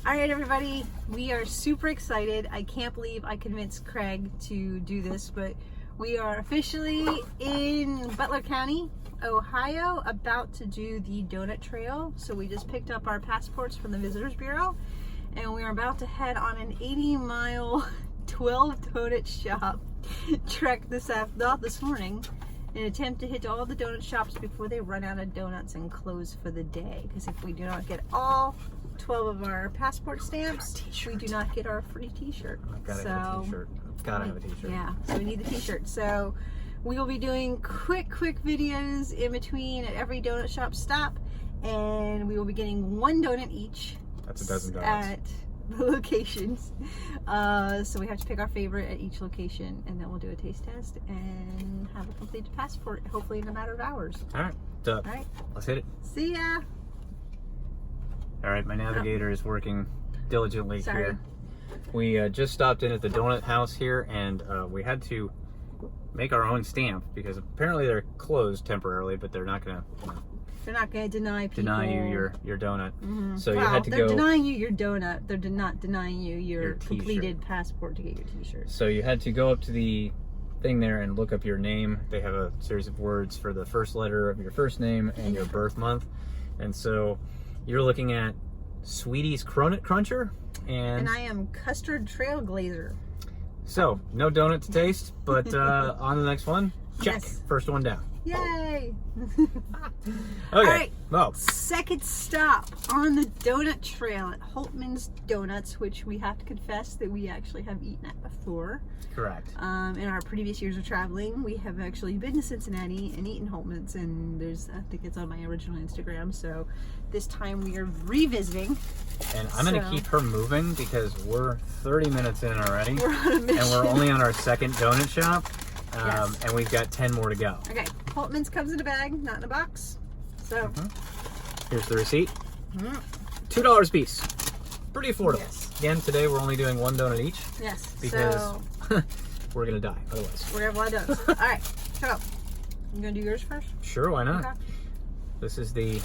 All right, everybody, we are super excited. I can't believe I convinced Craig to do this, but we are officially in Butler County, Ohio, about to do the donut trail. So we just picked up our passports from the Visitors Bureau, and we are about to head on an 80-mile, 12 donut shop trek this morning in an attempt to hit all the donut shops before they run out of donuts and close for the day. Because if we do not get all 12 of our passport stamps, we do not get our free t-shirt. Gotta have a t-shirt. Gotta have a t-shirt. Yeah, so we need the t-shirt. So we will be doing quick videos in between at every donut shop stop, and we will be getting one donut each. That's a dozen donuts. At the locations. So we have to pick our favorite at each location, and then we'll do a taste test and have a completed passport, hopefully in a matter of hours. All right. All right. Let's hit it. See ya. All right, my navigator is working diligently Sorry. here. We just stopped in at the donut house here, and we had to make our own stamp because apparently they're closed temporarily, but they're not going to deny people. deny you your donut. Mm-hmm. So well, you had to they're go. denying you your donut. They're not denying you your t-shirt. completed passport to get your t-shirt. So you had to go up to the thing there and look up your name. They have a series of words for the first letter of your first name and your birth month. And so you're looking at Sweetie's Cronut Cruncher, and I am Custard Trailblazer. So no donut to taste, but on the next one, check. Yes. First one down. Yay! Okay. All right. Well, second stop on the donut trail at Holtman's Donuts, which we have to confess that we actually have eaten at before. correct. In our previous years of traveling, we have actually been to Cincinnati and eaten Holtman's, and I think it's on my original Instagram. So this time we are revisiting. And I'm going to keep her moving because we're 30 minutes in already. We're on a mission. And we're only on our second donut shop. Yes. And we've got 10 more to go. Okay, Holtman's comes in a bag, not in a box. So Here's the receipt. $2 a piece. Pretty affordable. Yes. Again, today we're only doing one donut each yes, because so we're going to die otherwise. we're gonna have a lot of donuts. All right, go. You gonna do yours first? Sure, why not? Okay. This is the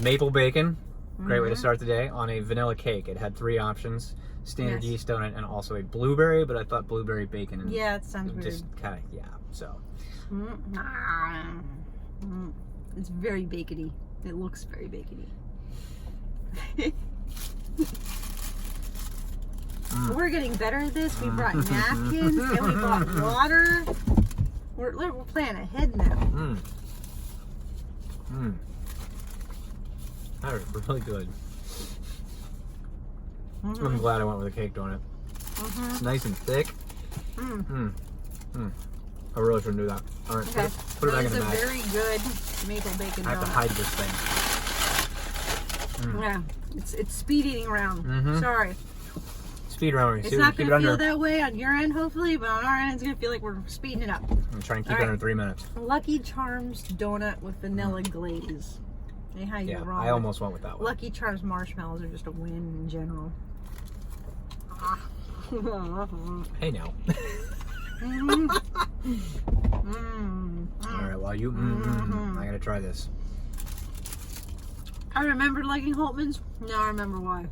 maple bacon. Great way to start the day on a vanilla cake. It had 3 options: standard Yes. yeast donut and also a blueberry, but I thought blueberry bacon. And Yeah, it sounds just weird. kind of, yeah, so. It's very bacony. It looks very bacony. We're getting better at this. We brought napkins and we bought water. We're planning ahead now. That was really good. I'm glad I went with a cake donut. It's nice and thick. I really shouldn't do that. All right, Okay. put it back in the It's a bag. very good maple bacon I have to donut. hide this thing. Yeah, it's speed eating around. Sorry. Speed round. It's not going to feel that way on your end, hopefully, but on our end, it's going to feel like we're speeding it up. I'm trying to keep All it right. under 3 minutes. Lucky Charms donut with vanilla glaze. Hey, how you Yeah, wrong? I almost went with that one. Lucky Charms marshmallows are just a win in general. Hey now. All right, well you. I gotta try this. I remembered liking Holtman's. Now I remember why.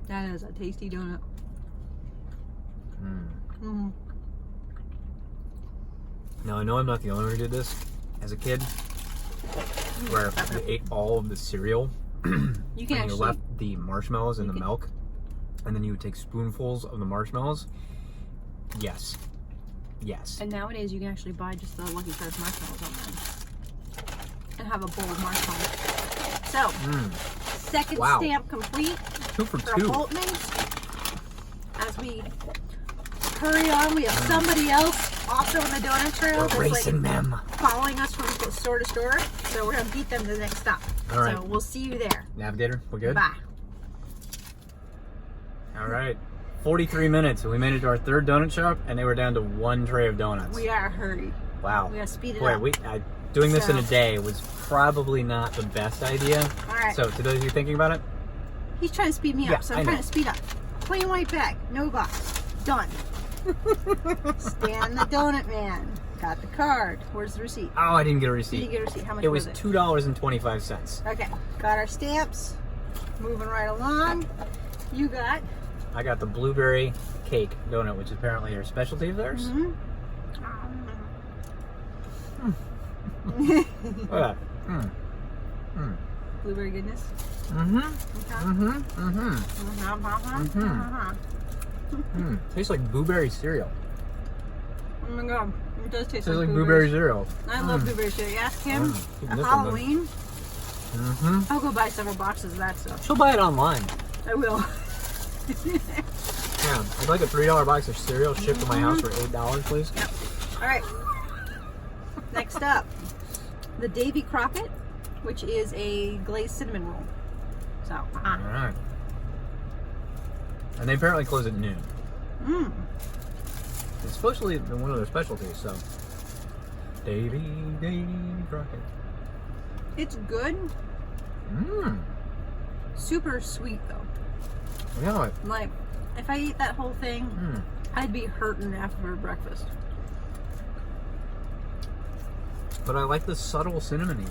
That is a tasty donut. Now I know I'm not the only one who did this as a kid, where you ate all of the cereal You can and you actually. left the marshmallows in the milk, and then you would take spoonfuls of the marshmallows. Yes. And nowadays you can actually buy just the Lucky Charms marshmallows online and have a bowl of marshmallows. So, second stamp complete 2 for for 2. Holtman's. As we hurry on, we have somebody else also on the donut trail We're that's racing them. following us from store to store. So we're gonna beat them to the next stop. All right. So we'll see you there. Navigator, we're good? Bye. All right. 43 minutes, and we made it to our 3rd donut shop, and they were down to 1 tray of donuts. We are hurried. Wow. We gotta speed it Boy, up. doing this in a So- day was probably not the best idea. All right. So, to those of you thinking about it, He's trying to speed me Yeah, up, so I I'm trying know. to speed up. Plain white bag, no box. Done. Stan the donut man. Got the card. Where's the receipt? Oh, I didn't get a You receipt. didn't get a receipt. How much It was it? $2.25. Okay. Got our stamps. Moving right along. You got? I got the blueberry cake donut, which is apparently a specialty of theirs. Mm-hmm. Look at that. Blueberry goodness. Tastes like blueberry cereal. Oh my god. It does taste Tastes like blueberry cereal. I love blueberry cereal. Ask him Keep at this one, Halloween. I'll go buy several boxes of that stuff. She'll buy it online. I will. Yeah, I'd like a $3 box of cereal shipped to my house for $8, please. Yep. All right. Next up, the Davy Crockett, which is a glazed cinnamon roll. So, All right. And they apparently close at noon. It's supposedly one of their specialties, so. Davy Crockett. It's good. Super sweet though. Yeah. Like, if I ate that whole thing, I'd be hurting after breakfast. But I like the subtle cinnamon.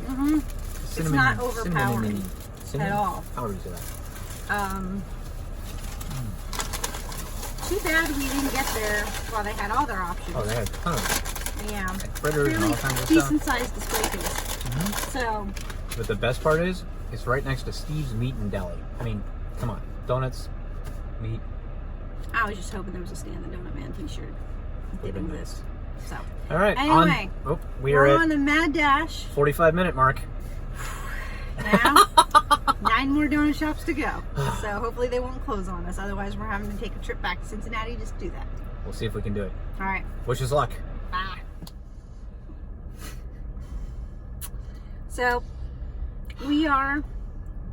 It's not overpowering at all. How would you say that? Too bad we didn't get there while they had all their options. Oh, they had tons. Yeah. Fritters and all kinds of Decent stuff. sized display case. So. But the best part is, it's right next to Steve's Meat and Deli. I mean, come on. Donuts, meat. I was just hoping there was a Stan the Donut Man t-shirt. Didn't exist. So. All right. Anyway. We're on the mad dash. 45-minute mark. Now, 9 more donut shops to go. So hopefully they won't close on us. Otherwise, we're having to take a trip back to Cincinnati just to do that. We'll see if we can do it. All right. Wish us luck. Bye. So, we are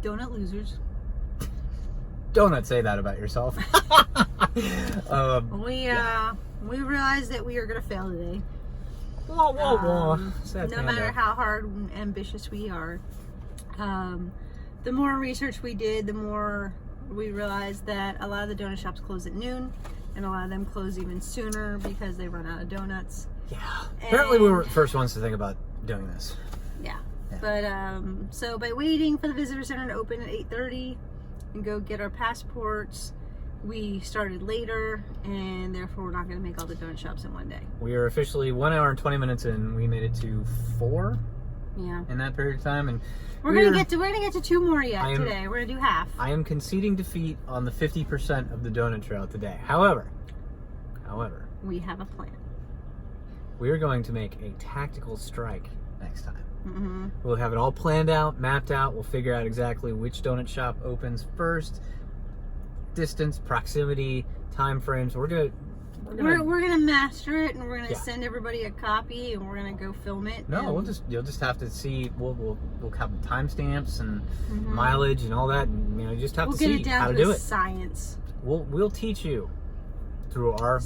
donut losers. Don't say that about yourself. We realized that we are going to fail today. Whoa, whoa, whoa. Sad No panda. matter how hard and ambitious we are. The more research we did, the more we realized that a lot of the donut shops close at noon, and a lot of them close even sooner because they run out of donuts. Yeah. Apparently we were the first ones to think about doing this. Yeah. But so by waiting for the visitor center to open at 8:30 and go get our passports, we started later, and therefore we're not going to make all the donut shops in one day. We are officially 1 hour and 20 minutes in. We made it to 4 in that period of time, and we're gonna get to 2 more yet today. We're gonna do half. I am conceding defeat on the 50% of the donut trail today. However, we have a plan. we are going to make a tactical strike next time. We'll have it all planned out, mapped out. We'll figure out exactly which donut shop opens first, distance, proximity, time frames. We're gonna master it, and we're gonna send everybody a copy, and we're gonna go film it. No, you'll just have to see. We'll have timestamps and mileage and all that. And, you just have to see how to do it. Science. We'll teach you through our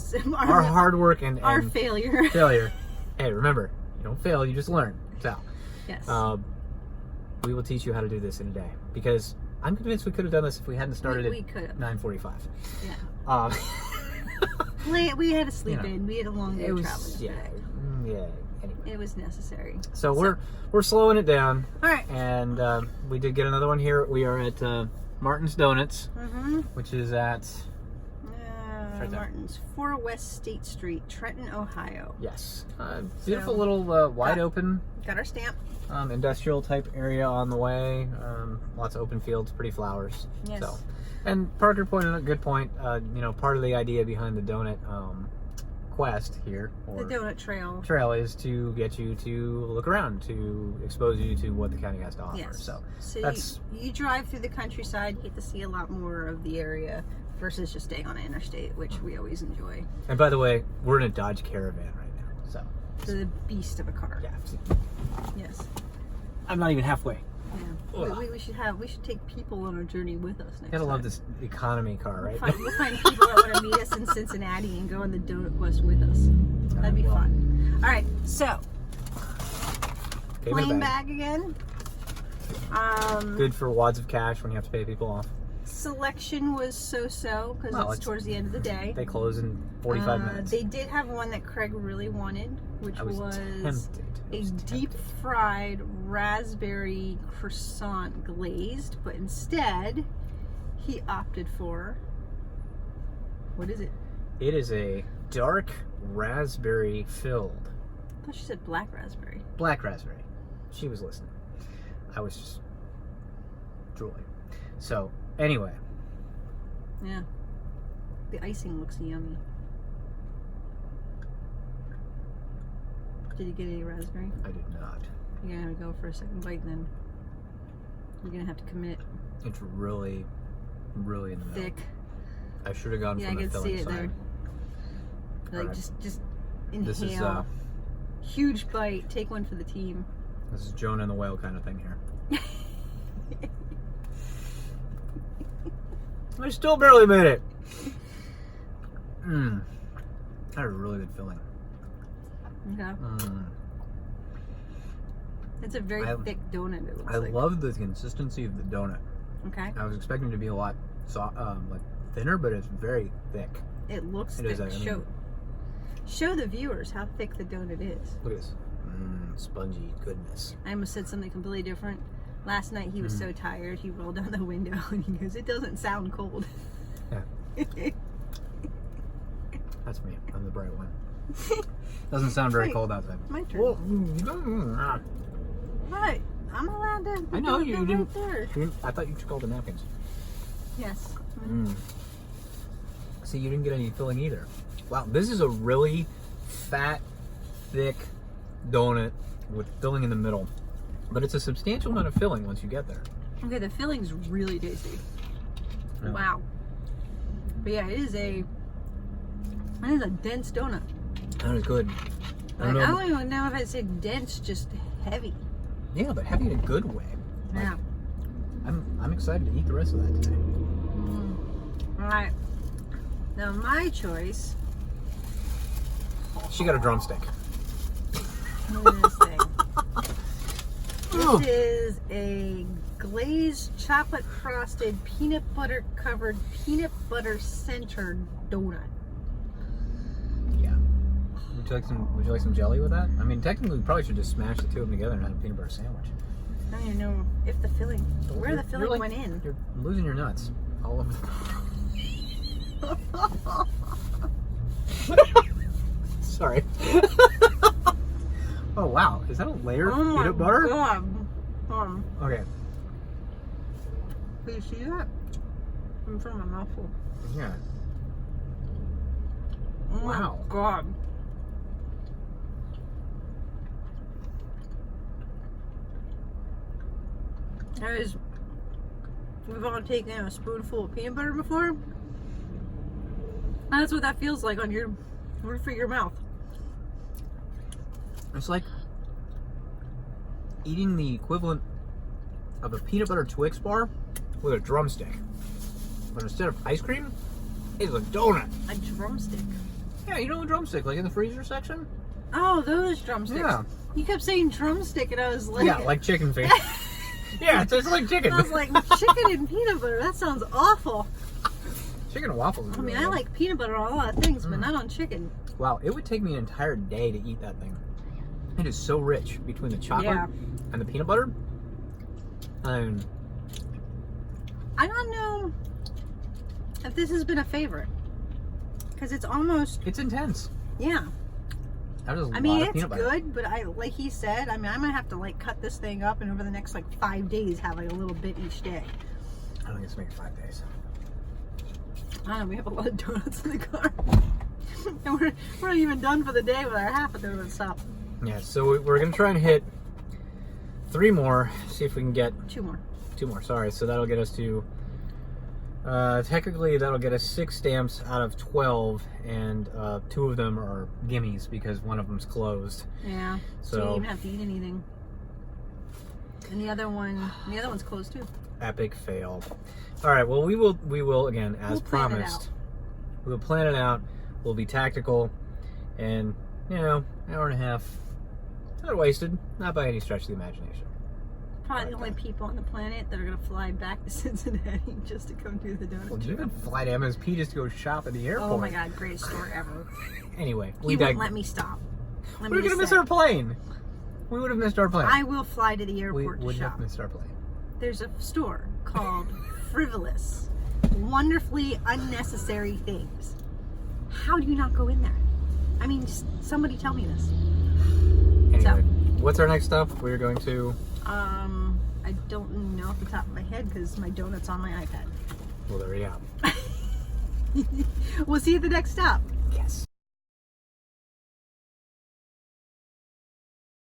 hard work and our failure. Hey, remember, you don't fail, you just learn. So, yes, we will teach you how to do this in a day, because I'm convinced we could have done this if we hadn't started at 9:45. Yeah. We had to sleep in. We had a long day traveling today. Anyway. It was necessary. So we're slowing it down. All right. And we did get another one here. We are at Martin's Donuts, which is at right there. Martin's, 4 West State Street, Trenton, Ohio. Yes. Beautiful little wide open. Got our stamp. Industrial type area on the way. Lots of open fields, pretty flowers. Yes. So, and Parker pointed out a good point. Part of the idea behind the donut quest here, or the donut trail, is to get you to look around, to expose you to what the county has to offer. Yes. So that's you drive through the countryside, you get to see a lot more of the area versus just staying on an interstate, which we always enjoy. And by the way, we're in a Dodge Caravan right now, so the beast of a car. Yeah. Yes. I'm not even halfway. Yeah. We should take people on our journey with us next time. Gotta love this economy car, right? We'll find people that want to meet us in Cincinnati and go on the donut quest with us. That'd be fun. All right, so plane bag again. Good for wads of cash when you have to pay people off. selection was so-so because Well, it's towards the end of the day. They close in 45 minutes. They did have one that Craig really wanted, which I was tempted. a deep-fried raspberry croissant glazed, but instead he opted for, what is it? It is a dark raspberry filled. I thought she said black raspberry. Black raspberry. She was listening. I was just drooling. So, anyway. Yeah. The icing looks yummy. Did you get any raspberry? I did not. You're gonna have to go for a second bite then. You're gonna have to commit. It's really, really in the middle. Thick. I should have gone Yeah, from I the can see filling it side. there. Like, Alright. just inhale. This is Huge bite. Take one for the team. this is Jonah and the whale kind of thing here. I still barely made it. Mmm. That was a really good filling. Okay. Mm. It's a very thick donut, it looks I like. love the consistency of the donut. Okay. I was expecting it to be a lot like thinner, but it's very thick. It looks It thick. is, I mean- Show the viewers how thick the donut is. Look at this. Spongy goodness. I almost said something completely different. Last night he was so tired, he rolled down the window and he goes, "It doesn't sound cold." Yeah. That's me. I'm the bright one. Doesn't sound very Wait, cold outside. My turn. Whoa. Right. I'm allowed to. I know go you right didn't. there. I thought you took all the napkins. Yes. See, you didn't get any filling either. Wow, this is a really fat, thick donut with filling in the middle. But it's a substantial amount of filling once you get there. Okay, the filling's really tasty. Yeah. Wow. But yeah, it is a dense donut. That is good. Like, I don't even know if I'd say dense, just heavy. Yeah, but heavy in a good way. Like, Yeah. I'm excited to eat the rest of that today. All right. Now my choice. She got a drumstick. Look at this thing. Ugh. This is a glazed chocolate frosted peanut butter covered peanut butter centered donut. Yeah. Would you like some jelly with that? I mean, technically, we probably should just smash the two of them together and have a peanut butter sandwich. I don't even know if the filling, where the filling went in. You're losing your nuts. All of them. Sorry. Oh wow, is that a layer of peanut butter? God. Okay. Do you see that? I'm from my mouthful. Yeah. Oh Wow. my God. Guys, we've all taken a spoonful of peanut butter before. And that's what that feels like on your roof of your mouth. It's like eating the equivalent of a peanut butter Twix bar with a drumstick. But instead of ice cream, it's a donut. A drumstick. Yeah, you know a drumstick, like in the freezer section? Oh, those drumsticks. Yeah. You kept saying drumstick and I was like... Yeah, like chicken feet. Yeah, it tastes like chicken. I was like, chicken and peanut butter, that sounds awful. Chicken and waffles. Is I mean, really I good. like peanut butter on a lot of things, but not on chicken. Wow, it would take me an entire day to eat that thing. It is so rich between the chocolate Yeah. and the peanut butter. And I don't know if this has been a favorite. Because it's almost, it's intense. yeah. That is a I lot mean, of it's peanut butter. good, but like he said, I mean, I might have to like cut this thing up and over the next like 5 days have like a little bit each day. I don't think it's making 5 days. I don't know, we have a lot of donuts in the car. And we're not even done for the day with our half a donut stop. Yeah, so we're going to try and hit 3 more, see if we can get 2 more. 2 more, sorry. So that'll get us to, technically that'll get us 6 stamps out of 12, and 2 of them are gimmies because one of them's closed. Yeah. So you don't even have to eat anything. And the other one's closed too. Epic fail. All right, well, we will again, as We'll plan it promised, out. we'll plan it out. We'll be tactical, and hour and a half, not wasted, not by any stretch of the imagination. probably the only people on the planet that are going to fly back to Cincinnati just to come do the donut Well, you trip. can fly to MSP just to go shop at the airport. Oh my God, greatest store ever. Anyway, He won't let me stop. We were gonna miss our plane. We would have missed our plane. I will fly to the airport we to would shop. have missed our plane. There's a store called Frivolous. Wonderfully unnecessary things. How do you not go in there? I mean, just somebody tell me this. Anyway, what's our next stop? We're going to... I don't know off the top of my head because my donut's on my iPad. Well, there we go. We'll see you at the next stop.